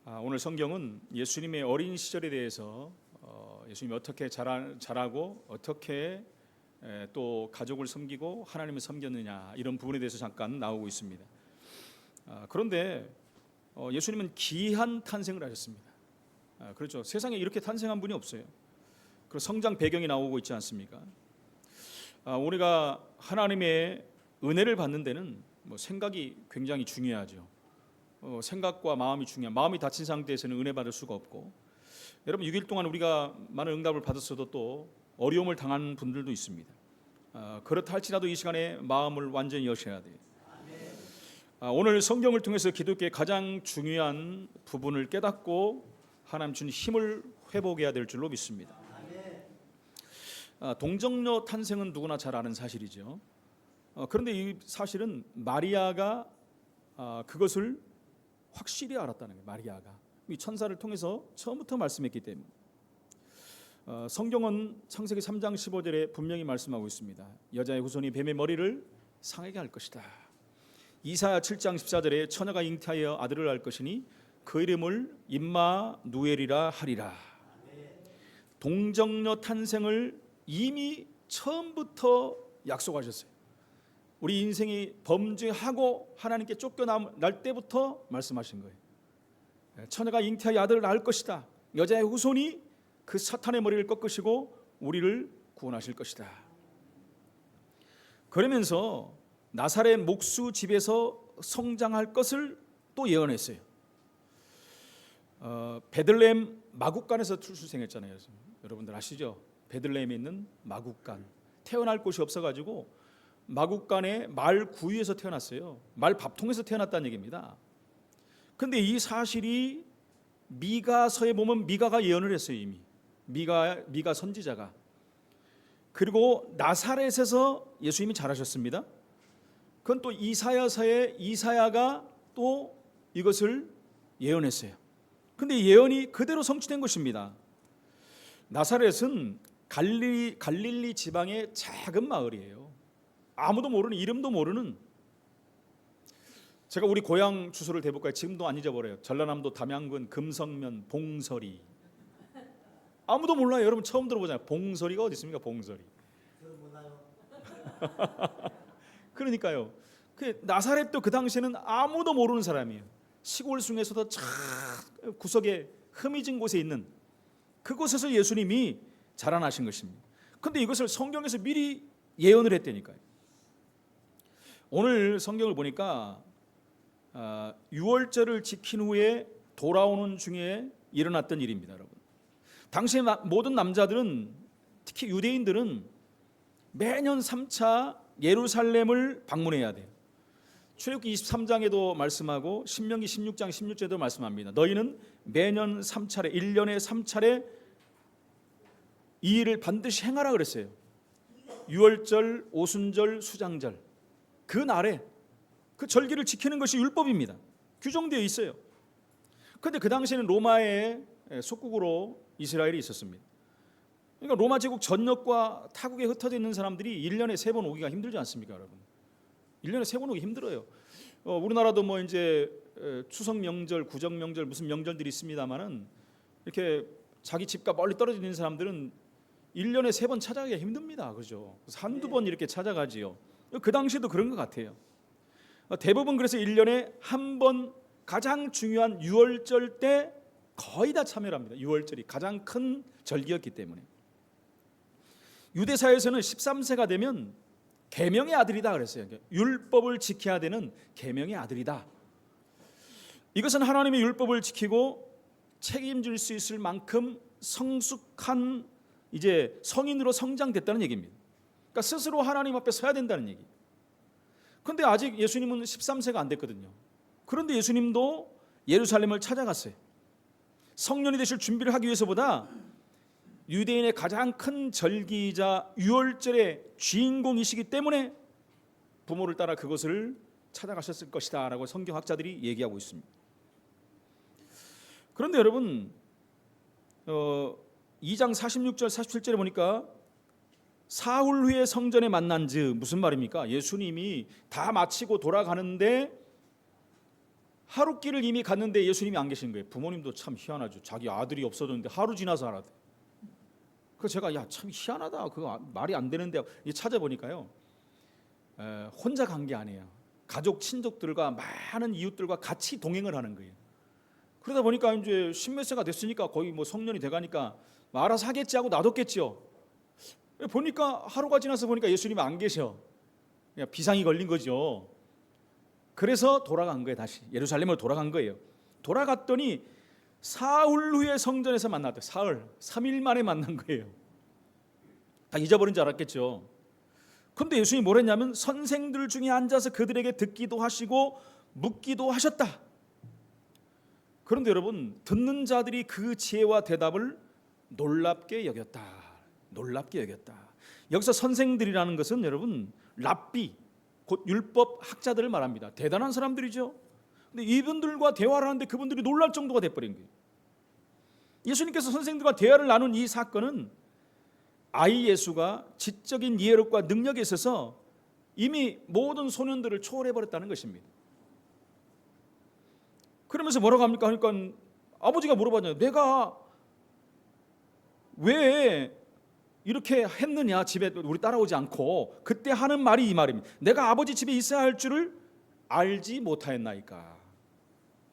오늘 성경은 예수님의 어린 시절에 대해서 예수님이 어떻게 자라고 어떻게 또 가족을 섬기고 하나님을 섬겼느냐 이런 부분에 대해서 잠깐 나오고 있습니다. 그런데 예수님은 귀한 탄생을 하셨습니다. 그렇죠. 세상에 이렇게 탄생한 분이 없어요. 그 성장 배경이 나오고 있지 않습니까? 우리가 하나님의 은혜를 받는 데는 생각이 굉장히 중요하죠. 생각과 마음이 중요한, 마음이 닫힌 상태에서는 은혜 받을 수가 없고, 여러분 6일 동안 우리가 많은 응답을 받았어도 또 어려움을 당한 분들도 있습니다. 그렇다 할지라도 이 시간에 마음을 완전히 여셔야 돼요. 오늘 성경을 통해서 기독교의 가장 중요한 부분을 깨닫고 하나님 주신 힘을 회복해야 될 줄로 믿습니다. 동정녀 탄생은 누구나 잘 아는 사실이죠. 그런데 이 사실은 마리아가 그것을 확실히 알았다는 거예요. 마리아가 이 천사를 통해서 처음부터 말씀했기 때문에. 성경은 창세기 3장 15절에 분명히 말씀하고 있습니다. 여자의 후손이 뱀의 머리를 상하게 할 것이다. 이사야 7장 14절에 처녀가 잉태하여 아들을 낳을 것이니 그 이름을 임마누엘이라 하리라. 동정녀 탄생을 이미 처음부터 약속하셨어요. 우리 인생이 범죄하고 하나님께 쫓겨날 때부터 말씀하신 거예요. 처녀가 잉태하여 아들을 낳을 것이다. 여자의 후손이 그 사탄의 머리를 꺾으시고 우리를 구원하실 것이다. 그러면서 나사렛 목수 집에서 성장할 것을 또 예언했어요. 베들레헴 마국간에서 출생했잖아요. 여러분들 아시죠? 베들레헴에 있는 마국간. 태어날 곳이 없어가지고 마국간의 말 구유에서 태어났어요. 말 밥통에서 태어났다는 얘기입니다. 그런데 이 사실이 미가서에 보면 미가가 예언을 했어요. 이미 미가 선지자가. 그리고 나사렛에서 예수님이 자라셨습니다. 그건 또 이사야서에 이사야가 또 이것을 예언했어요. 그런데 예언이 그대로 성취된 것입니다. 나사렛은 갈릴리 지방의 작은 마을이에요. 아무도 모르는, 이름도 모르는. 제가 우리 고향 주소를 대볼까요? 지금도 안 잊어버려요. 전라남도 담양군 금성면 봉서리. 아무도 몰라요. 여러분 처음 들어보잖아요. 봉서리가 어디 있습니까? 봉서리. 저는 몰라요. 그러니까요. 나사렛도 그 당시에는 아무도 모르는 사람이에요. 시골 중에서도 참 구석에 흠이진 곳에 있는 그곳에서 예수님이 자라나신 것입니다. 그런데 이것을 성경에서 미리 예언을 했다니까요. 오늘 성경을 보니까 유월절을 지킨 후에 돌아오는 중에 일어났던 일입니다. 여러분, 당시의 모든 남자들은, 특히 유대인들은 매년 3차 예루살렘을 방문해야 돼요. 출애굽기 23장에도 말씀하고 신명기 16장 16절에도 말씀합니다. 너희는 매년 3차례, 1년에 3차례 이 일을 반드시 행하라 그랬어요. 유월절, 오순절, 수장절, 그 날에 그 절기를 지키는 것이 율법입니다. 규정되어 있어요. 그런데 그 당시에는 로마의 속국으로 이스라엘이 있었습니다. 그러니까 로마 제국 전역과 타국에 흩어져 있는 사람들이 1년에 3번 오기가 힘들지 않습니까, 여러분? 1년에 3번 오기 힘들어요. 우리나라도 이제 추석 명절, 구정 명절, 무슨 명절들이 있습니다만은 이렇게 자기 집과 멀리 떨어져 있는 사람들은 1년에 3번 찾아가기가 힘듭니다. 그죠? 한두 번 이렇게 찾아가지요. 그 당시에도 그런 것 같아요. 대부분 그래서 1년에 한 번 가장 중요한 유월절 때 거의 다 참여를 합니다. 유월절이 가장 큰 절기였기 때문에. 유대사에서는 13세가 되면 계명의 아들이다 그랬어요. 율법을 지켜야 되는 계명의 아들이다. 이것은 하나님의 율법을 지키고 책임질 수 있을 만큼 성숙한 이제 성인으로 성장됐다는 얘기입니다. 그러니까 스스로 하나님 앞에 서야 된다는 얘기. 그런데 아직 예수님은 13세가 안 됐거든요. 그런데 예수님도 예루살렘을 찾아갔어요. 성년이 되실 준비를 하기 위해서보다 유대인의 가장 큰 절기이자 유월절의 주인공이시기 때문에 부모를 따라 그것을 찾아가셨을 것이다 라고 성경학자들이 얘기하고 있습니다. 그런데 여러분 2장 46절 47절에 보니까 사흘 후에 성전에 만난즉 무슨 말입니까? 예수님이 다 마치고 돌아가는데 하루길을 이미 갔는데 예수님이 안 계신 거예요. 부모님도 참 희한하죠. 자기 아들이 없어졌는데 하루 지나서 알았대. 그래서 제가 참 희한하다. 그거 말이 안 되는데 찾아보니까요. 혼자 간 게 아니에요. 가족 친족들과 많은 이웃들과 같이 동행을 하는 거예요. 그러다 보니까 이제 십몇 세가 됐으니까 거의 뭐 성년이 돼가니까 알아서 하겠지 하고 놔뒀겠지요. 보니까 하루가 지나서 보니까 예수님이 안 계셔. 그냥 비상이 걸린 거죠. 그래서 돌아간 거예요. 다시 예루살렘으로 돌아간 거예요. 돌아갔더니 사흘 후에 성전에서 만났대. 사흘, 3일 만에 만난 거예요. 다 잊어버린 줄 알았겠죠. 그런데 예수님이 뭘 했냐면 선생들 중에 앉아서 그들에게 듣기도 하시고 묻기도 하셨다. 그런데 여러분, 듣는 자들이 그 지혜와 대답을 놀랍게 여겼다. 놀랍게 여겼다. 여기서 선생들이라는 것은 여러분 랍비, 곧 율법 학자들을 말합니다. 대단한 사람들이죠. 근데 이분들과 대화를 하는데 그분들이 놀랄 정도가 돼버린 거예요. 예수님께서 선생들과 대화를 나눈 이 사건은 아이 예수가 지적인 이해력과 능력에 있어서 이미 모든 소년들을 초월해버렸다는 것입니다. 그러면서 뭐라고 합니까? 그러니까 아버지가 물어봤잖아요. 내가 왜 이렇게 했느냐, 집에 우리 따라오지 않고. 그때 하는 말이 이 말입니다. 내가 아버지 집에 있어야 할 줄을 알지 못하였나이까.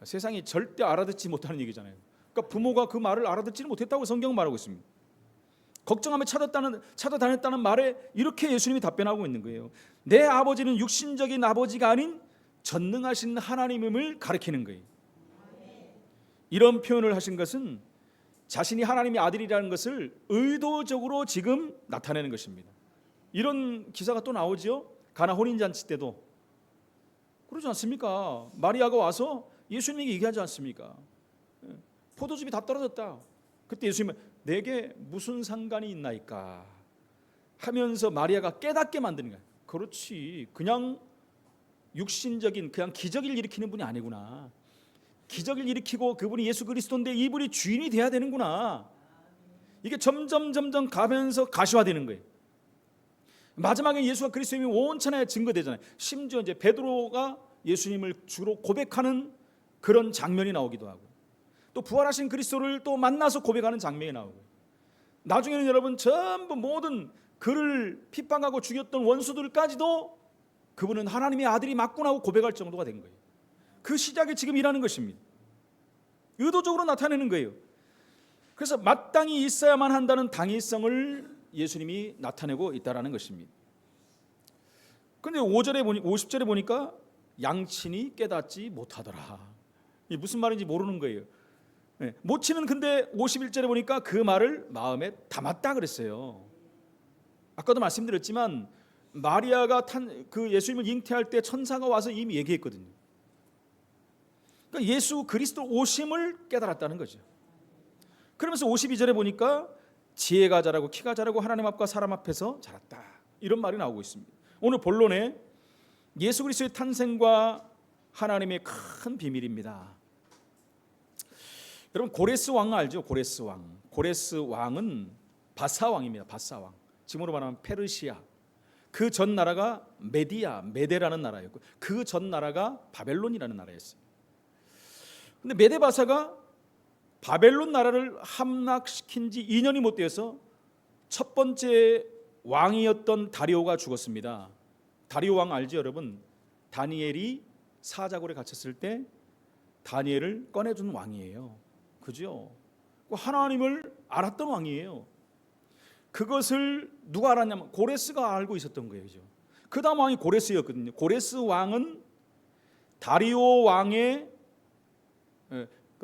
세상이 절대 알아듣지 못하는 얘기잖아요. 그러니까 부모가 그 말을 알아듣지는 못했다고 성경은 말하고 있습니다. 걱정하며 찾아다녔다는 말에 이렇게 예수님이 답변하고 있는 거예요. 내 아버지는 육신적인 아버지가 아닌 전능하신 하나님임을 가리키는 거예요. 이런 표현을 하신 것은 자신이 하나님의 아들이라는 것을 의도적으로 지금 나타내는 것입니다. 이런 기사가 또 나오죠. 가나 혼인잔치 때도 그러지 않습니까? 마리아가 와서 예수님에게 얘기하지 않습니까? 포도즙이 다 떨어졌다. 그때 예수님은 내게 무슨 상관이 있나이까 하면서 마리아가 깨닫게 만드는 거예요. 그렇지, 그냥 육신적인 그냥 기적을 일으키는 분이 아니구나. 기적을 일으키고 그분이 예수 그리스도인데 이분이 주인이 돼야 되는구나. 이게 점점 가면서 가시화되는 거예요. 마지막에 예수가 그리스도임이 온천에 증거되잖아요. 심지어 이제 베드로가 예수님을 주로 고백하는 그런 장면이 나오기도 하고, 또 부활하신 그리스도를 또 만나서 고백하는 장면이 나오고, 나중에는 여러분 전부 모든 그를 핍박하고 죽였던 원수들까지도 그분은 하나님의 아들이 맞구나 하고 고백할 정도가 된 거예요. 그 시작이 지금 일하는 것입니다. 의도적으로 나타내는 거예요. 그래서 마땅히 있어야만 한다는 당위성을 예수님이 나타내고 있다는 것입니다. 그런데 50절에 보니까 양친이 깨닫지 못하더라. 이게 무슨 말인지 모르는 거예요. 모친은 근데 51절에 보니까 그 말을 마음에 담았다 그랬어요. 아까도 말씀드렸지만 마리아가 그 예수님을 잉태할 때 천사가 와서 이미 얘기했거든요. 그러니까 예수 그리스도 오심을 깨달았다는 거죠. 그러면서 52절에 보니까 지혜가 자라고 키가 자라고 하나님 앞과 사람 앞에서 자랐다. 이런 말이 나오고 있습니다. 오늘 본론에 예수 그리스도의 탄생과 하나님의 큰 비밀입니다. 여러분 고레스 왕 알죠? 고레스 왕. 고레스 왕은 바사 왕입니다. 바사 왕. 지금으로 말하면 페르시아. 그 전 나라가 메데라는 나라였고, 그 전 나라가 바벨론이라는 나라였어요. 근데 메데 바사가 바벨론 나라를 함락시킨 지 2년이 못 되어서 첫 번째 왕이었던 다리오가 죽었습니다. 다리오 왕 알죠, 여러분? 다니엘이 사자굴에 갇혔을 때 다니엘을 꺼내준 왕이에요. 그죠? 하나님을 알았던 왕이에요. 그것을 누가 알았냐면 고레스가 알고 있었던 거예요. 그 다음 왕이 고레스였거든요. 고레스 왕은 다리오 왕의,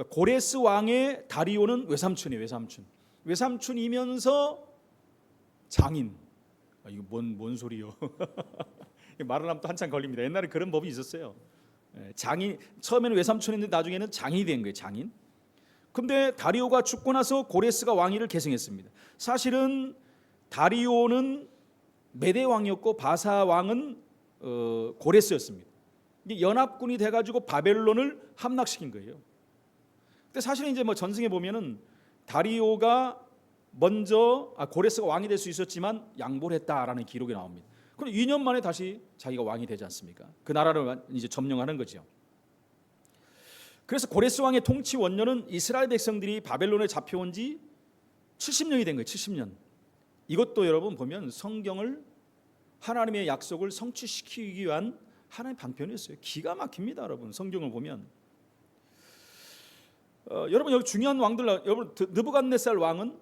고레스 왕의 다리오는 외삼촌이에요. 외삼촌이면서 장인. 이거 뭔 소리요? 말을 하면 또 한참 걸립니다. 옛날에 그런 법이 있었어요. 장인, 처음에는 외삼촌인데 나중에는 장인이 된 거예요. 장인. 근데 다리오가 죽고 나서 고레스가 왕위를 계승했습니다. 사실은 다리오는 메데 왕이었고 바사 왕은 고레스였습니다. 이게 연합군이 돼가지고 바벨론을 함락시킨 거예요. 근데 사실은 이제 뭐 전승에 보면은 다리오가 먼저 고레스가 왕이 될 수 있었지만 양보를 했다라는 기록이 나옵니다. 그럼 2년 만에 다시 자기가 왕이 되지 않습니까? 그 나라를 이제 점령하는 거죠. 그래서 고레스 왕의 통치 원년은 이스라엘 백성들이 바벨론에 잡혀온 지 70년이 된 거예요. 70년. 이것도 여러분 보면 성경을, 하나님의 약속을 성취시키기 위한 하나님의 방편이었어요. 기가 막힙니다, 여러분. 성경을 보면 여러분 여기 중요한 왕들, 여러분 느부갓네살 왕은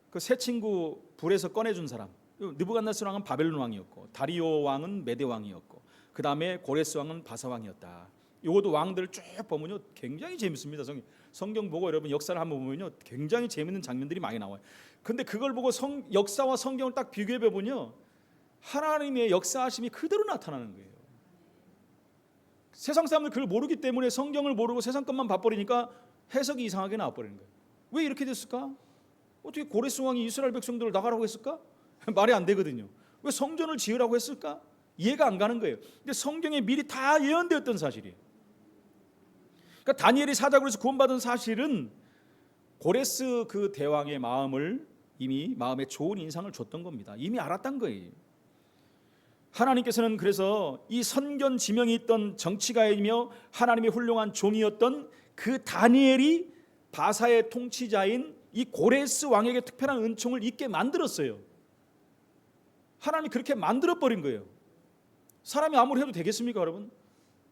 그 새 친구 불에서 꺼내준 사람. 느부갓네살 왕은 바벨론 왕이었고, 다리오 왕은 메대 왕이었고, 그 다음에 고레스 왕은 바사 왕이었다. 이것도 왕들을 쭉 보면요 굉장히 재밌습니다. 성경 보고 여러분 역사를 한번 보면요 굉장히 재밌는 장면들이 많이 나와요. 근데 그걸 보고 역사와 성경을 딱 비교해 보면요 하나님의 역사하심이 그대로 나타나는 거예요. 세상 사람들 그걸 모르기 때문에 성경을 모르고 세상 것만 봐버리니까 해석이 이상하게 나와버리는 거예요. 왜 이렇게 됐을까? 어떻게 고레스 왕이 이스라엘 백성들을 나가라고 했을까? 말이 안 되거든요. 왜 성전을 지으라고 했을까? 이해가 안 가는 거예요. 근데 성경에 미리 다 예언되었던 사실이에요. 그러니까 다니엘이 사자굴에서 구원받은 사실은 고레스 그 대왕의 마음을, 이미 마음에 좋은 인상을 줬던 겁니다. 이미 알았던 거예요. 하나님께서는 그래서 이 선견 지명이 있던 정치가이며 하나님의 훌륭한 종이었던 그 다니엘이 바사의 통치자인 이 고레스 왕에게 특별한 은총을 입게 만들었어요. 하나님이 그렇게 만들어버린 거예요. 사람이 아무리 해도 되겠습니까, 여러분?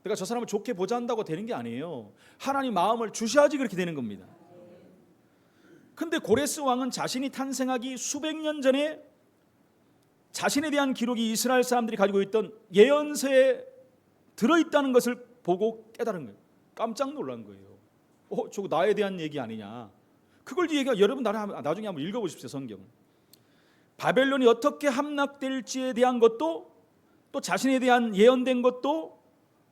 내가 저 사람을 좋게 보자 한다고 되는 게 아니에요. 하나님 마음을 주셔야지 그렇게 되는 겁니다. 근데 고레스 왕은 자신이 탄생하기 수백 년 전에 자신에 대한 기록이 이스라엘 사람들이 가지고 있던 예언서에 들어있다는 것을 보고 깨달은 거예요. 깜짝 놀란 거예요. 저거 나에 대한 얘기 아니냐. 그걸 얘기가, 여러분 나중에 한번 읽어보십시오. 성경을. 바벨론이 어떻게 함락될지에 대한 것도, 또 자신에 대한 예언된 것도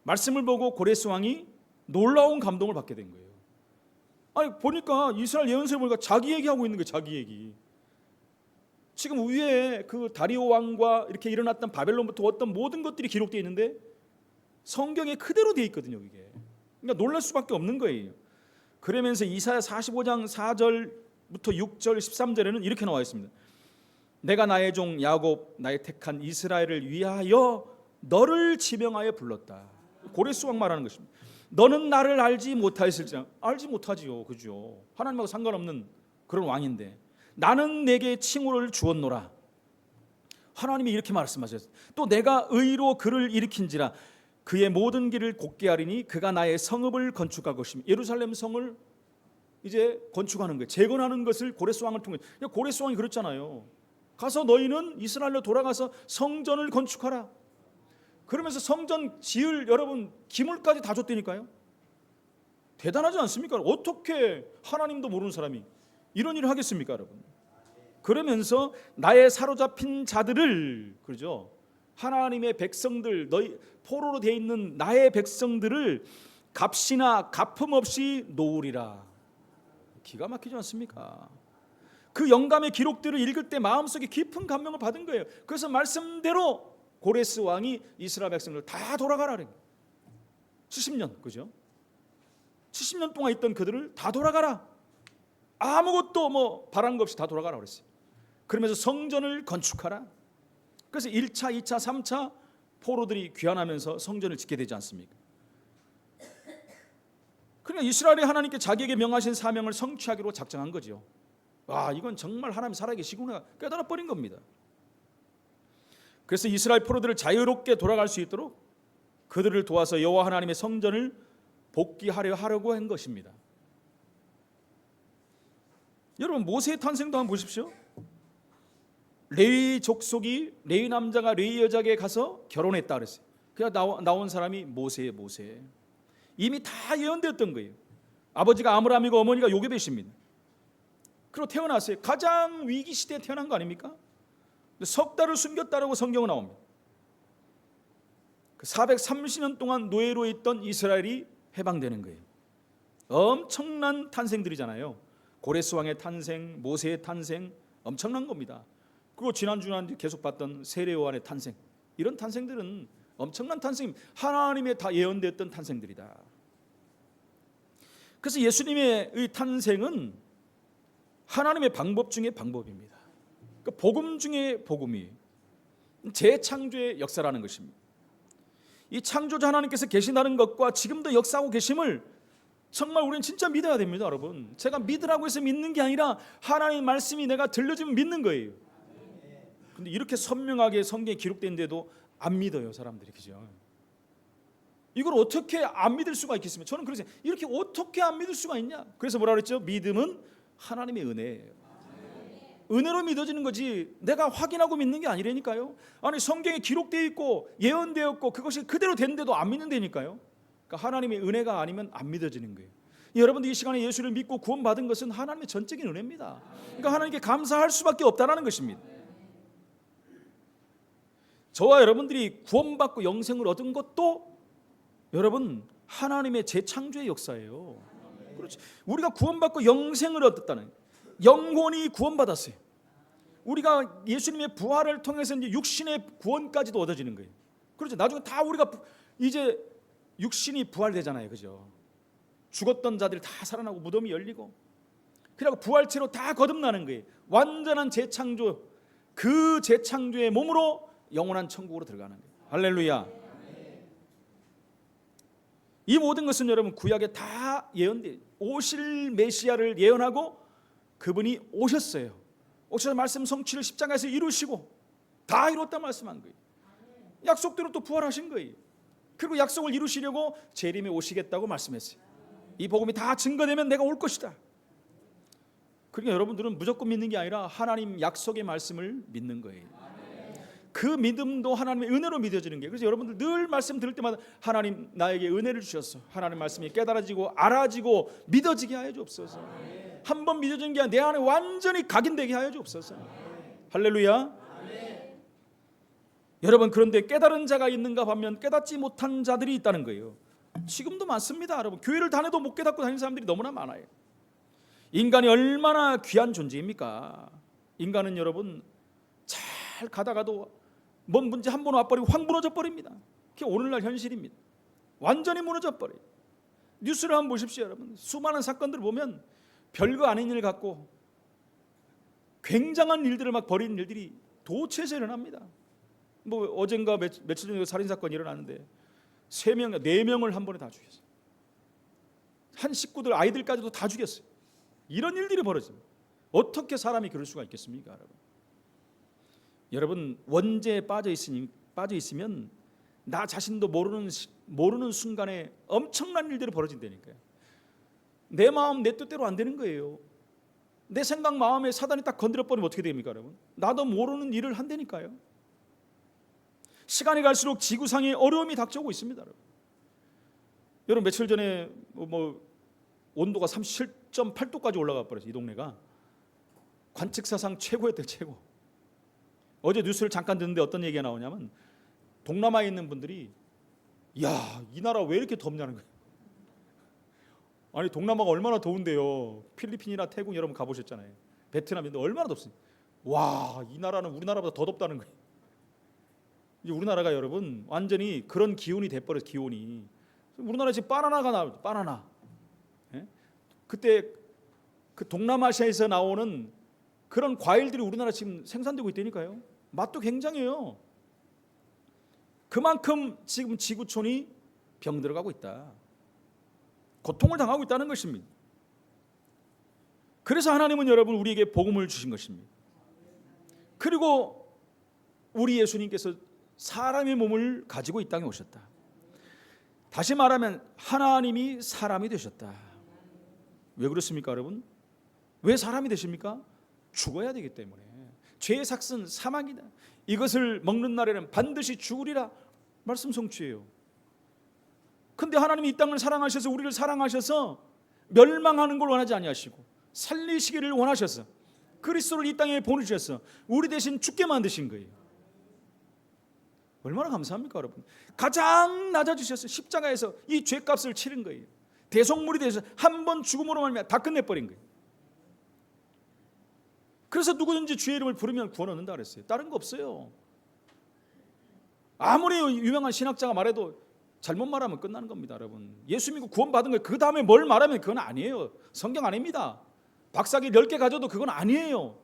말씀을 보고 고레스 왕이 놀라운 감동을 받게 된 거예요. 아니 보니까 이스라엘 예언서에 보니까 자기 얘기하고 있는 거예요. 자기 얘기. 지금 위에 그 다리오 왕과 이렇게 일어났던 바벨론부터 어떤 모든 것들이 기록되어 있는데 성경에 그대로 되어 있거든요. 이게. 그러니까 놀랄 수밖에 없는 거예요. 그러면서 이사야 45장 4절부터 6절 13절에는 이렇게 나와 있습니다. 내가 나의 종 야곱, 나의 택한 이스라엘을 위하여 너를 지명하여 불렀다. 고레스 왕 말하는 것입니다. 너는 나를 알지 못하였을지라. 알지 못하지요, 그죠? 하나님하고 상관없는 그런 왕인데 나는 내게 칭호를 주었노라. 하나님이 이렇게 말씀하셨어요. 또 내가 의로 그를 일으킨지라. 그의 모든 길을 곧게 하리니 그가 나의 성읍을 건축할 것이며. 예루살렘 성을 이제 건축하는 거예요. 재건하는 것을 고레스 왕을 통해. 고레스 왕이 그랬잖아요. 가서 너희는 이스라엘로 돌아가서 성전을 건축하라. 그러면서 성전 지을 여러분 기물까지 다 줬다니까요. 대단하지 않습니까? 어떻게 하나님도 모르는 사람이 이런 일을 하겠습니까, 여러분? 그러면서 나의 사로잡힌 자들을, 그러죠? 하나님의 백성들, 너희 포로로 되어 있는 나의 백성들을 값이나 갚음 없이 놓으리라. 기가 막히지 않습니까? 그 영감의 기록들을 읽을 때 마음속에 깊은 감명을 받은 거예요. 그래서 말씀대로 고레스 왕이 이스라엘 백성들 다 돌아가라 그래요. 70년, 그죠? 70년 동안 있던 그들을 다 돌아가라. 아무것도 바란 것 없이 다 돌아가라 그랬어요. 그러면서 성전을 건축하라. 그래서 1차, 2차, 3차 포로들이 귀환하면서 성전을 짓게 되지 않습니까? 그러니까 이스라엘이 하나님께 자기에게 명하신 사명을 성취하기로 작정한 거죠. 이건 정말 하나님 살아계시구나 깨달아 버린 겁니다. 그래서 이스라엘 포로들을 자유롭게 돌아갈 수 있도록 그들을 도와서 여호와 하나님의 성전을 복귀하려고 한 것입니다. 여러분 모세의 탄생도 한번 보십시오. 레위 족속이 레위 남자가 레위 여자에게 가서 결혼했다 그랬어요. 그래서 나온 사람이 모세예요. 모세. 이미 다 예언되었던 거예요. 아버지가 아므람이고 어머니가 요게벳입니다. 그리고 태어났어요. 가장 위기 시대에 태어난 거 아닙니까? 석 달을 숨겼다라고 성경은 나옵니다. 430년 동안 노예로 있던 이스라엘이 해방되는 거예요. 엄청난 탄생들이잖아요. 고레스 왕의 탄생, 모세의 탄생, 엄청난 겁니다. 그리고 지난주에 계속 봤던 세례요한의 탄생, 이런 탄생들은 엄청난 탄생, 하나님의 다 예언되었던 탄생들이다. 그래서 예수님의 탄생은 하나님의 방법 중에 방법입니다. 그러니까 복음 중에 복음이 재창조의 역사라는 것입니다. 이 창조자 하나님께서 계신다는 것과 지금도 역사하고 계심을 정말 우리는 진짜 믿어야 됩니다, 여러분. 제가 믿으라고 해서 믿는 게 아니라 하나님의 말씀이 내가 들려주면 믿는 거예요. 근데 이렇게 선명하게 성경에 기록된데도 안 믿어요, 사람들이. 그죠? 이걸 어떻게 안 믿을 수가 있겠습니까? 저는 그래서 이렇게 어떻게 안 믿을 수가 있냐? 그래서 뭐라 그랬죠? 믿음은 하나님의 은혜예요. 은혜로 믿어지는 거지 내가 확인하고 믿는 게 아니라니까요. 아니 성경에 기록되어 있고 예언되었고 그것이 그대로 됐는데도 안 믿는다니까요. 그러니까 하나님의 은혜가 아니면 안 믿어지는 거예요. 여러분들 이 시간에 예수를 믿고 구원받은 것은 하나님의 전적인 은혜입니다. 그러니까 하나님께 감사할 수밖에 없다는 것입니다. 저와 여러분들이 구원받고 영생을 얻은 것도 여러분 하나님의 재창조의 역사예요. 그렇죠. 우리가 구원받고 영생을 얻었다는, 영혼이 구원받았어요. 우리가 예수님의 부활을 통해서 이제 육신의 구원까지도 얻어지는 거예요. 그렇죠. 나중에 다 우리가 이제 육신이 부활되잖아요. 그죠? 죽었던 자들 다 살아나고 무덤이 열리고, 그리고 부활체로 다 거듭나는 거예요. 완전한 재창조, 그 재창조의 몸으로 영원한 천국으로 들어가는 거예요. 할렐루야. 이 모든 것은 여러분 구약에 다 예언돼, 오실 메시아를 예언하고 그분이 오셨어요. 오셔서 말씀 성취를 십자가에서 이루시고 다 이뤘다 말씀한 거예요. 약속대로 또 부활하신 거예요. 그리고 약속을 이루시려고 재림에 오시겠다고 말씀했어요. 이 복음이 다 증거되면 내가 올 것이다. 그러니까 여러분들은 무조건 믿는 게 아니라 하나님 약속의 말씀을 믿는 거예요. 그 믿음도 하나님의 은혜로 믿어지는 거예요. 그래서 여러분들 늘 말씀 들을 때마다 하나님 나에게 은혜를 주셨어. 하나님 말씀이 깨달아지고 알아지고 믿어지게 하여 주옵소서. 한 번 믿어지는 게 아니라 내 안에 완전히 각인되게 하여 주옵소서. 할렐루야. 여러분 그런데 깨달은 자가 있는가 하면 깨닫지 못한 자들이 있다는 거예요. 지금도 많습니다. 여러분 교회를 다녀도 못 깨닫고 다니는 사람들이 너무나 많아요. 인간이 얼마나 귀한 존재입니까? 인간은 여러분 잘 가다가도 뭔 문제 한 번 와버리고 확 무너져 버립니다. 그게 오늘날 현실입니다. 완전히 무너져 버려요. 뉴스를 한번 보십시오. 여러분 수많은 사건들을 보면 별거 아닌 일 같고 굉장한 일들을 막 벌이는 일들이 도처에서 일어납니다. 뭐 어젠가 며칠 전에 살인사건이 일어났는데 3명, 4명을 한 번에 다 죽였어요. 한 식구들 아이들까지도 다 죽였어요. 이런 일들이 벌어집니다. 어떻게 사람이 그럴 수가 있겠습니까, 여러분? 여러분 원죄에 빠져 있으면 나 자신도 모르는 순간에 엄청난 일들이 벌어진다니까요. 내 마음 내 뜻대로 안 되는 거예요. 내 생각 마음에 사단이 딱 건드려 버리면 어떻게 됩니까, 여러분? 나도 모르는 일을 한다니까요. 시간이 갈수록 지구상에 어려움이 닥쳐오고 있습니다, 여러분. 여러분 며칠 전에 뭐 온도가 37.8도까지 올라가 버렸어요. 이 동네가 관측사상 최고였대요, 최고. 어제 뉴스를 잠깐 듣는데 어떤 얘기가 나오냐면 동남아에 있는 분들이 야, 이 나라 왜 이렇게 덥냐는 거예요. 아니 동남아가 얼마나 더운데요. 필리핀이나 태국 여러분 가보셨잖아요. 베트남인데 얼마나 덥습니까? 와, 이 나라는 우리나라보다 더 덥다는 거예요. 이제 우리나라가 여러분 완전히 그런 기온이 돼버려서 기온이. 우리나라 지금 바나나가 나오죠. 바나나. 예? 그때 그 동남아시아에서 나오는 그런 과일들이 우리나라 지금 생산되고 있다니까요. 맛도 굉장해요. 그만큼 지금 지구촌이 병들어가고 있다. 고통을 당하고 있다는 것입니다. 그래서 하나님은 여러분 우리에게 복음을 주신 것입니다. 그리고 우리 예수님께서 사람의 몸을 가지고 이 땅에 오셨다. 다시 말하면 하나님이 사람이 되셨다. 왜 그렇습니까, 여러분? 왜 사람이 되십니까? 죽어야 되기 때문에. 죄의 삭은 사망이다. 이것을 먹는 날에는 반드시 죽으리라. 말씀 성취예요. 근데 하나님이 이 땅을 사랑하셔서 우리를 사랑하셔서 멸망하는 걸 원하지 아니하시고 살리시기를 원하셔서 그리스도를 이 땅에 보내주셔서 우리 대신 죽게 만드신 거예요. 얼마나 감사합니까, 여러분? 가장 낮아주셔서 십자가에서 이 죄값을 치른 거예요. 대속물이 되셔서 한 번 죽음으로 말미암아 다 끝내버린 거예요. 그래서 누구든지 주의 이름을 부르면 구원 얻는다 그랬어요. 다른 거 없어요. 아무리 유명한 신학자가 말해도 잘못 말하면 끝나는 겁니다, 여러분. 예수 믿고 구원 받은 거예요. 그 다음에 뭘 말하면 그건 아니에요. 성경 아닙니다. 박사기 10개 가져도 그건 아니에요.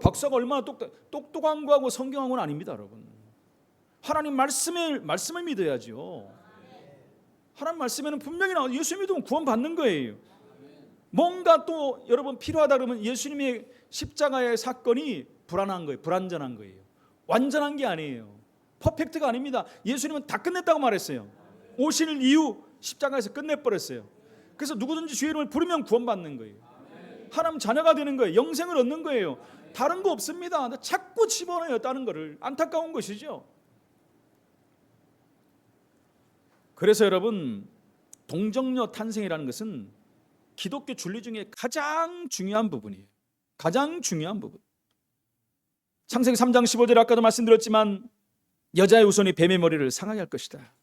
박사가 얼마나 똑똑한 거하고 성경한 건 아닙니다, 여러분. 하나님 말씀을 믿어야죠. 하나님 말씀에는 분명히 나와 예수 믿으면 구원받는 거예요. 뭔가 또 여러분 필요하다 그러면 예수님의 십자가의 사건이 불안한 거예요. 불완전한 거예요. 완전한 게 아니에요. 퍼펙트가 아닙니다. 예수님은 다 끝냈다고 말했어요. 오실 이유 십자가에서 끝내버렸어요. 그래서 누구든지 주의 이름을 부르면 구원받는 거예요. 하나님 자녀가 되는 거예요. 영생을 얻는 거예요. 다른 거 없습니다. 자꾸 집어넣어요. 다른 거를. 안타까운 것이죠. 그래서 여러분 동정녀 탄생이라는 것은 기독교 진리 중에 가장 중요한 부분이에요. 가장 중요한 부분. 창세기 3장 15절에 아까도 말씀드렸지만 여자의 후손이 뱀의 머리를 상하게 할 것이다.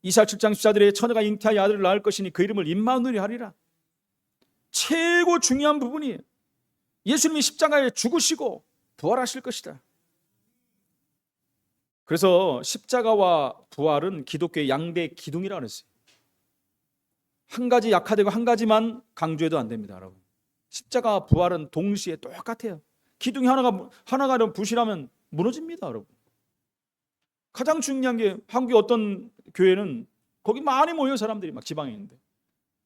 이사 7장 14절에 처녀가 잉태하여 아들을 낳을 것이니 그 이름을 임마누엘이 하리라. 최고 중요한 부분이에요. 예수님이 십자가에 죽으시고 부활하실 것이다. 그래서 십자가와 부활은 기독교의 양대 기둥이라고 했어요. 한 가지 약화되고 한 가지만 강조해도 안 됩니다, 여러분. 십자가와 부활은 동시에 똑같아요. 기둥이 하나가 부실하면 무너집니다, 여러분. 가장 중요한 게 한국의 어떤 교회는 거기 많이 모여 사람들이 막 지방에 있는데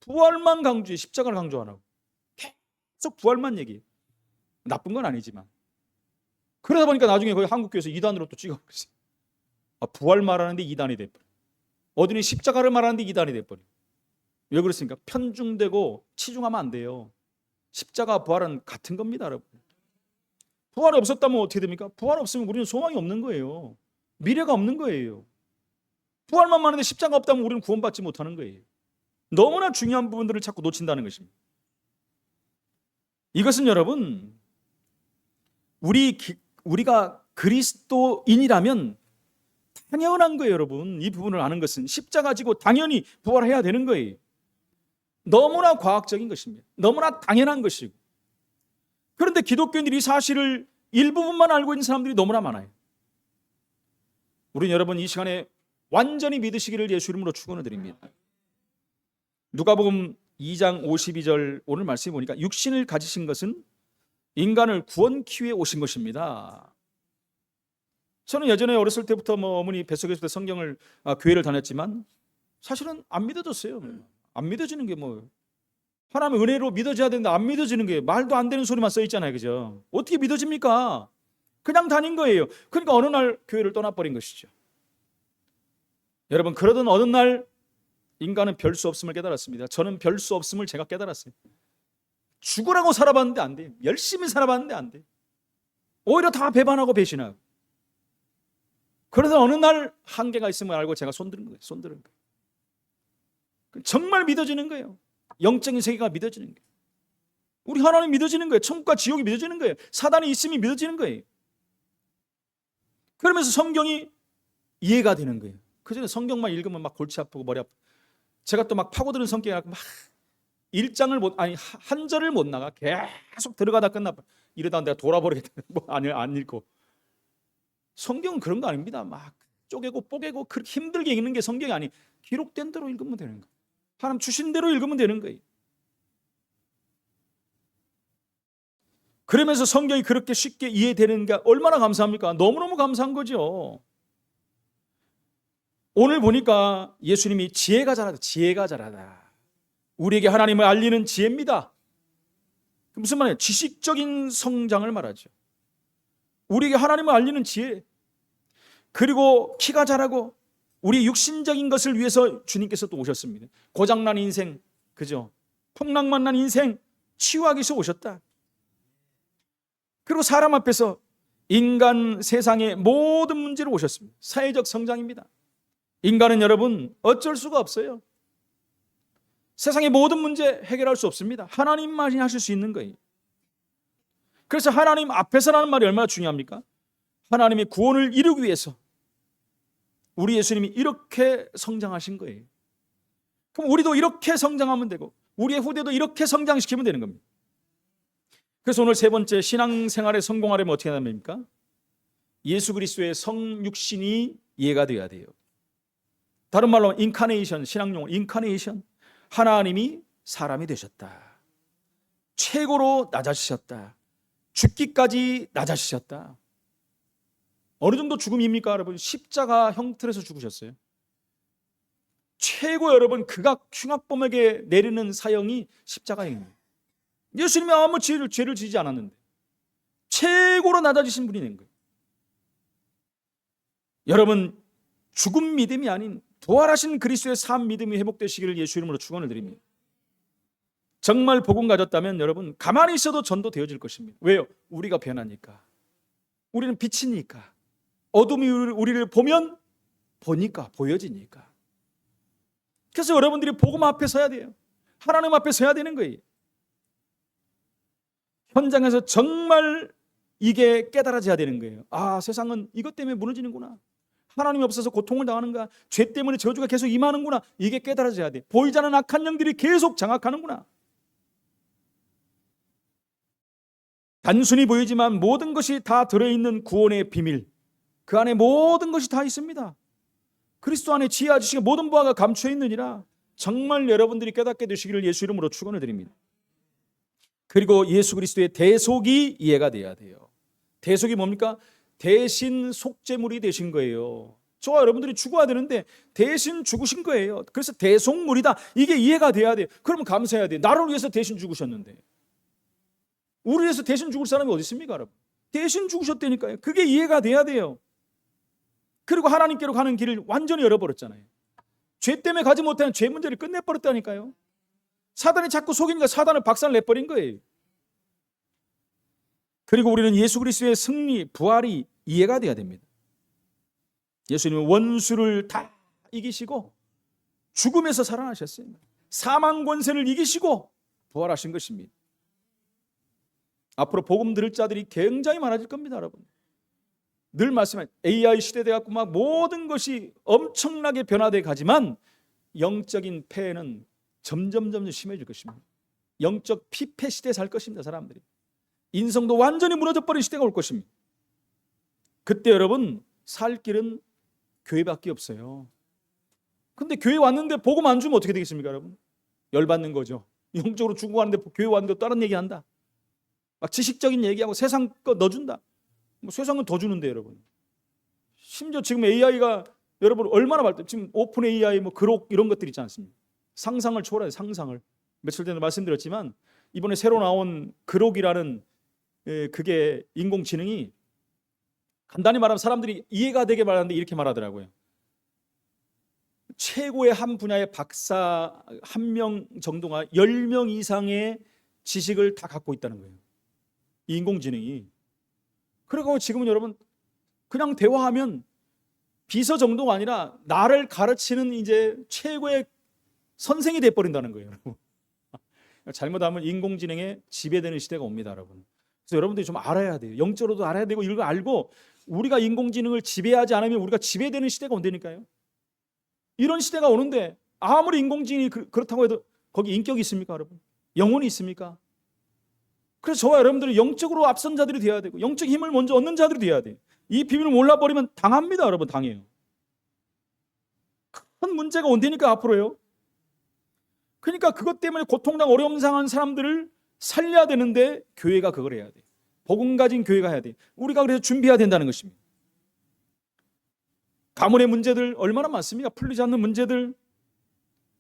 부활만 강조해, 십자가를 강조 안 하고 계속 부활만 얘기해. 나쁜 건 아니지만 그러다 보니까 나중에 거기 한국교회에서 이단으로 또 찍어버렸어요. 부활 말하는데 이단이 돼버려. 어디는 십자가를 말하는데 이단이 돼버려. 왜 그렇습니까? 편중되고 치중하면 안 돼요. 십자가 부활은 같은 겁니다, 여러분. 부활이 없었다면 어떻게 됩니까? 부활 없으면 우리는 소망이 없는 거예요. 미래가 없는 거예요. 부활만 많은데 십자가 없다면 우리는 구원받지 못하는 거예요. 너무나 중요한 부분들을 자꾸 놓친다는 것입니다. 이것은 여러분 우리가 그리스도인이라면 당연한 거예요, 여러분. 이 부분을 아는 것은 십자가 지고 당연히 부활해야 되는 거예요. 너무나 과학적인 것입니다. 너무나 당연한 것이고. 그런데 기독교인들이 이 사실을 일부분만 알고 있는 사람들이 너무나 많아요. 우리는 여러분 이 시간에 완전히 믿으시기를 예수 이름으로 축원을 드립니다. 누가복음 2장 52절 오늘 말씀해 보니까 육신을 가지신 것은 인간을 구원키 위해 오신 것입니다. 저는 예전에 어렸을 때부터 어머니 뱃속에서 성경을 교회를 다녔지만 사실은 안 믿어졌어요. 안 믿어지는 게 하나님의 은혜로 믿어져야 되는데 안 믿어지는 게 말도 안 되는 소리만 써 있잖아요, 그죠? 어떻게 믿어집니까? 그냥 다닌 거예요. 그러니까 어느 날 교회를 떠나버린 것이죠. 여러분 그러던 어느 날 인간은 별 수 없음을 깨달았습니다. 저는 별 수 없음을 제가 깨달았어요. 죽으라고 살아봤는데 안 돼요. 열심히 살아봤는데 안 돼요. 오히려 다 배반하고 배신하고. 그러다 어느 날 한계가 있음을 알고 제가 손드는 거예요. 정말 믿어지는 거예요. 영적인 세계가 믿어지는 거예요. 우리 하나님 믿어지는 거예요. 천국과 지옥이 믿어지는 거예요. 사단이 있음이 믿어지는 거예요. 그러면서 성경이 이해가 되는 거예요. 그전에 성경만 읽으면 막 골치 아프고 머리 아프고 제가 또 막 파고드는 성격이라고 막 한 절을 못 나가 계속 들어가다 끝나버려. 이러다 내가 돌아버리겠다. 안 읽고. 성경은 그런 거 아닙니다. 막 쪼개고 뽀개고 그렇게 힘들게 읽는 게 성경이 아니. 기록된 대로 읽으면 되는 거예요. 하나님 주신 대로 읽으면 되는 거예요. 그러면서 성경이 그렇게 쉽게 이해되는 게 얼마나 감사합니까? 너무너무 감사한 거죠. 오늘 보니까 예수님이 지혜가 자라다. 우리에게 하나님을 알리는 지혜입니다. 무슨 말이에요? 지식적인 성장을 말하죠. 우리에게 하나님을 알리는 지혜. 그리고 키가 자라고 우리 육신적인 것을 위해서 주님께서 또 오셨습니다. 고장난 인생, 그죠? 풍랑만 난 인생 치유하기 위해서 오셨다. 그리고 사람 앞에서 인간 세상의 모든 문제를 오셨습니다. 사회적 성장입니다. 인간은 여러분 어쩔 수가 없어요. 세상의 모든 문제 해결할 수 없습니다. 하나님만이 하실 수 있는 거예요. 그래서 하나님 앞에서라는 말이 얼마나 중요합니까? 하나님의 구원을 이루기 위해서 우리 예수님이 이렇게 성장하신 거예요. 그럼 우리도 이렇게 성장하면 되고 우리의 후대도 이렇게 성장시키면 되는 겁니다. 그래서 오늘 세 번째 신앙생활에 성공하려면 어떻게 해야 됩니까? 예수 그리스도의 성육신이 이해가 되어야 돼요. 다른 말로 인카네이션, 신앙용어 인카네이션. 하나님이 사람이 되셨다. 최고로 낮아지셨다. 죽기까지 낮아지셨다. 어느 정도 죽음입니까, 여러분? 십자가 형틀에서 죽으셨어요. 최고 여러분 극악 흉악범에게 내리는 사형이 십자가형입니다. 예수님이 아무 죄를 지지 않았는데 최고로 낮아지신 분이 된 거예요. 여러분 죽음 믿음이 아닌 부활하신 그리스도의 삶 믿음이 회복되시기를 예수 이름으로 축원을 드립니다. 정말 복음 가졌다면 여러분 가만히 있어도 전도되어질 것입니다. 왜요? 우리가 변하니까. 우리는 빛이니까. 어둠이 우리를 보면 보니까 보여지니까. 그래서 여러분들이 복음 앞에 서야 돼요. 하나님 앞에 서야 되는 거예요. 현장에서 정말 이게 깨달아져야 되는 거예요. 아, 세상은 이것 때문에 무너지는구나. 하나님이 없어서 고통을 당하는가. 죄 때문에 저주가 계속 임하는구나. 이게 깨달아져야 돼. 보이지 않는 악한 영들이 계속 장악하는구나. 단순히 보이지만 모든 것이 다 들어있는 구원의 비밀, 그 안에 모든 것이 다 있습니다. 그리스도 안에 지혜와 지식의 모든 보화가 감추어 있느니라. 정말 여러분들이 깨닫게 되시기를 예수 이름으로 축원을 드립니다. 그리고 예수 그리스도의 대속이 이해가 돼야 돼요. 대속이 뭡니까? 대신 속죄물이 되신 거예요. 저와 여러분들이 죽어야 되는데 대신 죽으신 거예요. 그래서 대속물이다. 이게 이해가 돼야 돼요. 그러면 감사해야 돼요. 나를 위해서 대신 죽으셨는데. 우리 위해서 대신 죽을 사람이 어디 있습니까, 여러분? 대신 죽으셨다니까요. 그게 이해가 돼야 돼요. 그리고 하나님께로 가는 길을 완전히 열어버렸잖아요. 죄 때문에 가지 못하는 죄 문제를 끝내버렸다니까요. 사단이 자꾸 속이니까 사단을 박살내버린 거예요. 그리고 우리는 예수 그리스도의 승리, 부활이 이해가 돼야 됩니다. 예수님은 원수를 다 이기시고 죽음에서 살아나셨어요. 사망 권세를 이기시고 부활하신 것입니다. 앞으로 복음 들을 자들이 굉장히 많아질 겁니다, 여러분. 늘 말씀한 AI 시대 돼갖고 막 모든 것이 엄청나게 변화돼 가지만 영적인 폐해는 점점 심해질 것입니다. 영적 피폐 시대에 살 것입니다, 사람들이. 인성도 완전히 무너져 버린 시대가 올 것입니다. 그때 여러분 살 길은 교회밖에 없어요. 근데 교회 왔는데 복음 안 주면 어떻게 되겠습니까, 여러분? 열받는 거죠. 영적으로 죽어가는데 교회 왔는데 다른 얘기한다. 막 지식적인 얘기하고 세상 거 넣어준다. 뭐 세상은 더 주는데 여러분. 심지어 지금 AI가 여러분 얼마나 발달. 지금 오픈 AI 뭐 그록 이런 것들 있지 않습니까? 상상을 초월해요. 상상을. 며칠 전에 말씀드렸지만 이번에 새로 나온 그록이라는 그게 인공지능이 간단히 말하면 사람들이 이해가 되게 말하는데 이렇게 말하더라고요. 최고의 한 분야의 박사 1명 정도가 10명 이상의 지식을 다 갖고 있다는 거예요. 이 인공지능이. 그리고 지금은 여러분 그냥 대화하면 비서 정도가 아니라 나를 가르치는 이제 최고의 선생이 돼버린다는 거예요. 잘못하면 인공지능에 지배되는 시대가 옵니다, 여러분. 그래서 여러분들이 좀 알아야 돼요. 영적으로도 알아야 되고 이걸 알고 우리가 인공지능을 지배하지 않으면 우리가 지배되는 시대가 온다니까요. 이런 시대가 오는데 아무리 인공지능이 그렇다고 해도 거기 인격이 있습니까, 여러분? 영혼이 있습니까? 그래서 저와 여러분들은 영적으로 앞선 자들이 되어야 되고 영적 힘을 먼저 얻는 자들이 되어야 돼요. 이 비밀을 몰라버리면 당합니다, 여러분. 당해요. 큰 문제가 온다니까 앞으로요. 그러니까 그것 때문에 고통당 어려움 당한 사람들을 살려야 되는데 교회가 그걸 해야 돼. 복음 가진 교회가 해야 돼. 우리가 그래서 준비해야 된다는 것입니다. 가문의 문제들 얼마나 많습니까? 풀리지 않는 문제들.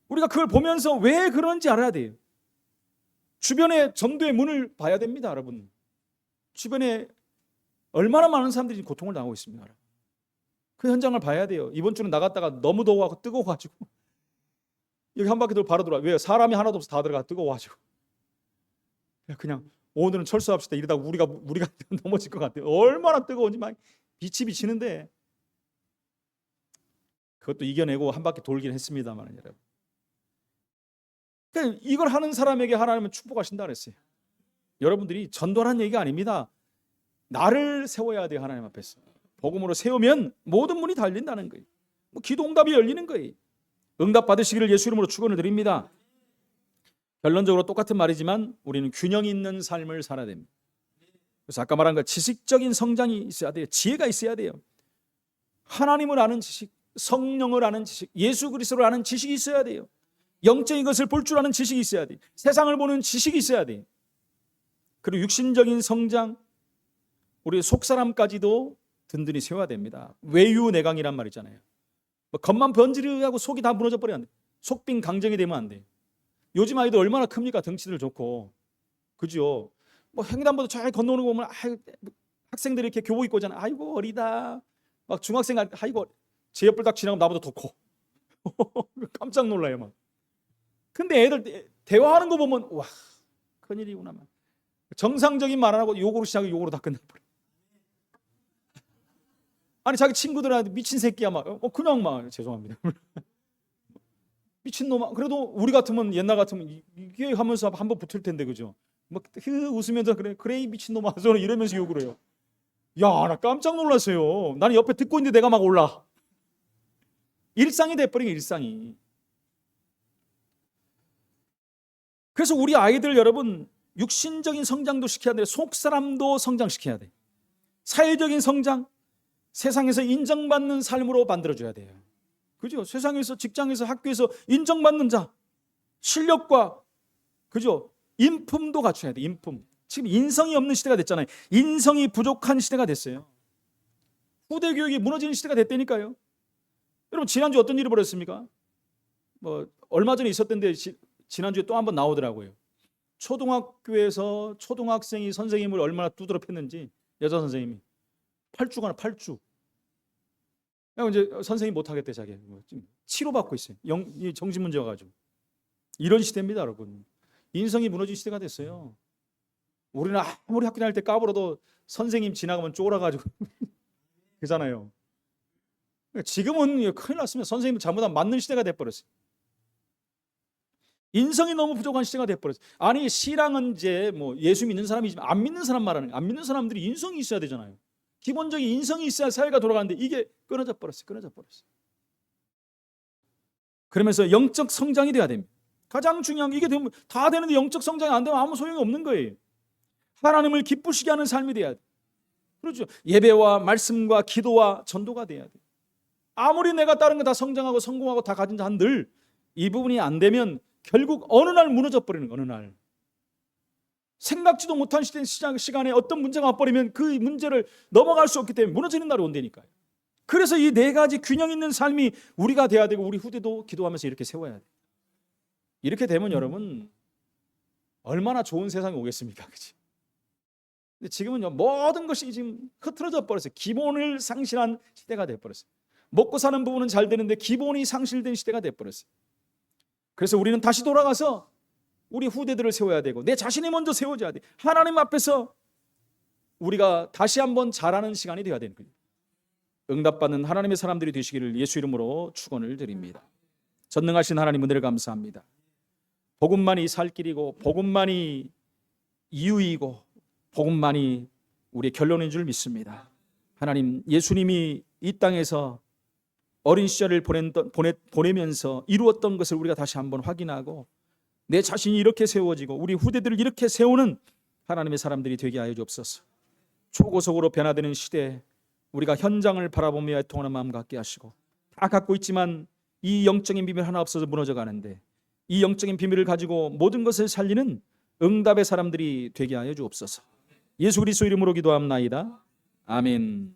우리가 그걸 보면서 왜 그런지 알아야 돼요. 주변에 전도의 문을 봐야 됩니다, 여러분. 주변에 얼마나 많은 사람들이 고통을 당하고 있습니다. 그 현장을 봐야 돼요. 이번 주는 나갔다가 너무 더워하고 뜨거워가지고 여기 한 바퀴 돌고 바로 돌아. 왜요? 사람이 하나도 없어 다 들어가 뜨거워가지고 그냥 오늘은 철수합시다. 이러다가 우리가 넘어질 것 같아요. 얼마나 뜨거운지 막 빛이 비치는데 그것도 이겨내고 한 바퀴 돌긴 했습니다만 여러분. 그러니까 이걸 하는 사람에게 하나님은 축복하신다 그랬어요. 여러분들이 전도하는 얘기가 아닙니다. 나를 세워야 돼요, 하나님 앞에서. 복음으로 세우면 모든 문이 달린다는 거예요. 뭐 기도 응답이 열리는 거예요. 응답 받으시기를 예수 이름으로 축원을 드립니다. 결론적으로 똑같은 말이지만 우리는 균형 있는 삶을 살아야 됩니다. 그래서 아까 말한 것 지식적인 성장이 있어야 돼요. 지혜가 있어야 돼요. 하나님을 아는 지식, 성령을 아는 지식, 예수 그리스도를 아는 지식이 있어야 돼요. 영적인 것을 볼 줄 아는 지식이 있어야 돼요. 세상을 보는 지식이 있어야 돼요. 그리고 육신적인 성장, 우리 속사람까지도 든든히 세워야 됩니다. 외유내강이란 말 있잖아요. 뭐 겉만 번지르하고 속이 다 무너져 버려야 돼. 속빈 강정이 되면 안 돼. 요즘 아이들 얼마나 큽니까? 덩치들 좋고, 그죠? 뭐 횡단보도 잘 건너오는 거 보면 학생들이 이렇게 교복 입고 오잖아. 아이고 어리다. 막 중학생 아이고 제 옆을 딱 지나가면 나보다 더 커. 깜짝 놀라요 막. 근데 애들 대화하는 거 보면 와 큰일이구나 막. 정상적인 말 안 하고 욕으로 시작해 욕으로 다 끝내버려. 아니 자기 친구들한테 미친 새끼야 막 그냥 막 죄송합니다. 미친놈아. 그래도 우리 같으면 옛날 같으면 이게 하면서 한번 붙을 텐데 그죠? 막 웃으면서 그래 이 미친놈아 저는 이러면서 욕을 해요. 야 나 깜짝 놀랐어요. 나는 옆에 듣고 있는데 내가 막 올라. 일상이 돼버린 게 일상이. 그래서 우리 아이들 여러분 육신적인 성장도 시켜야 돼. 속사람도 성장시켜야 돼. 사회적인 성장, 세상에서 인정받는 삶으로 만들어줘야 돼요. 그죠? 세상에서 직장에서 학교에서 인정받는 자, 실력과 그죠? 인품도 갖춰야 돼. 인품. 지금 인성이 없는 시대가 됐잖아요. 인성이 부족한 시대가 됐어요. 후대 교육이 무너지는 시대가 됐다니까요. 여러분 지난주 어떤 일이 벌어졌습니까? 뭐 얼마 전에 있었던데 지난주에 또 한번 나오더라고요. 초등학교에서 초등학생이 선생님을 얼마나 두드러 팼는지 여자 선생님이 8주간 8주. 이제 선생님 못 하겠대 자기. 치료받고 있어요. 정신 문제 가지고. 이런 시대입니다, 여러분. 인성이 무너진 시대가 됐어요. 우리는 아무리 학교 다닐 때 까불어도 선생님 지나가면 쫄아가지고 그잖아요. 지금은 큰일 났습니다. 선생님 잘못하면 맞는 시대가 돼버렸어요. 인성이 너무 부족한 시대가 돼버렸어요. 아니 신앙은 이제 뭐 예수 믿는 사람이지만 안 믿는 사람 말하는 거예요. 안 믿는 사람들이 인성이 있어야 되잖아요. 기본적인 인성이 있어야 사회가 돌아가는데 이게 끊어져 버렸어요. 그러면서 영적 성장이 돼야 됩니다. 가장 중요한 게 이게 되면 다 되는데 영적 성장이 안 되면 아무 소용이 없는 거예요. 하나님을 기쁘시게 하는 삶이 돼야 돼. 그렇죠. 예배와 말씀과 기도와 전도가 돼야 돼. 아무리 내가 다른 거 다 성장하고 성공하고 다 가진 한들 이 부분이 안 되면 결국 어느 날 무너져 버리는 거예요. 어느 날. 생각지도 못한 시간에 어떤 문제가 와버리면 그 문제를 넘어갈 수 없기 때문에 무너지는 날이 온다니까요. 그래서 이 네 가지 균형 있는 삶이 우리가 돼야 되고 우리 후대도 기도하면서 이렇게 세워야 돼요. 이렇게 되면 여러분 얼마나 좋은 세상이 오겠습니까? 그치? 근데 지금은 모든 것이 지금 흐트러져 버렸어요. 기본을 상실한 시대가 돼버렸어요. 먹고 사는 부분은 잘 되는데 기본이 상실된 시대가 돼버렸어요. 그래서 우리는 다시 돌아가서 우리 후대들을 세워야 되고 내 자신이 먼저 세워져야 돼. 하나님 앞에서 우리가 다시 한번 자라는 시간이 되어야 되는 거예요. 응답받는 하나님의 사람들이 되시기를 예수 이름으로 축원을 드립니다. 전능하신 하나님 은혜를 감사합니다. 복음만이 살 길이고 복음만이 이유이고 복음만이 우리의 결론인 줄 믿습니다. 하나님 예수님이 이 땅에서 어린 시절을 보내면서 이루었던 것을 우리가 다시 한번 확인하고 내 자신이 이렇게 세워지고 우리 후대들을 이렇게 세우는 하나님의 사람들이 되게 하여 주옵소서. 초고속으로 변화되는 시대에 우리가 현장을 바라보며 애통하는 마음 갖게 하시고 다 갖고 있지만 이 영적인 비밀 하나 없어서 무너져 가는데 이 영적인 비밀을 가지고 모든 것을 살리는 응답의 사람들이 되게 하여 주옵소서. 예수 그리스도 이름으로 기도합나이다. 아멘.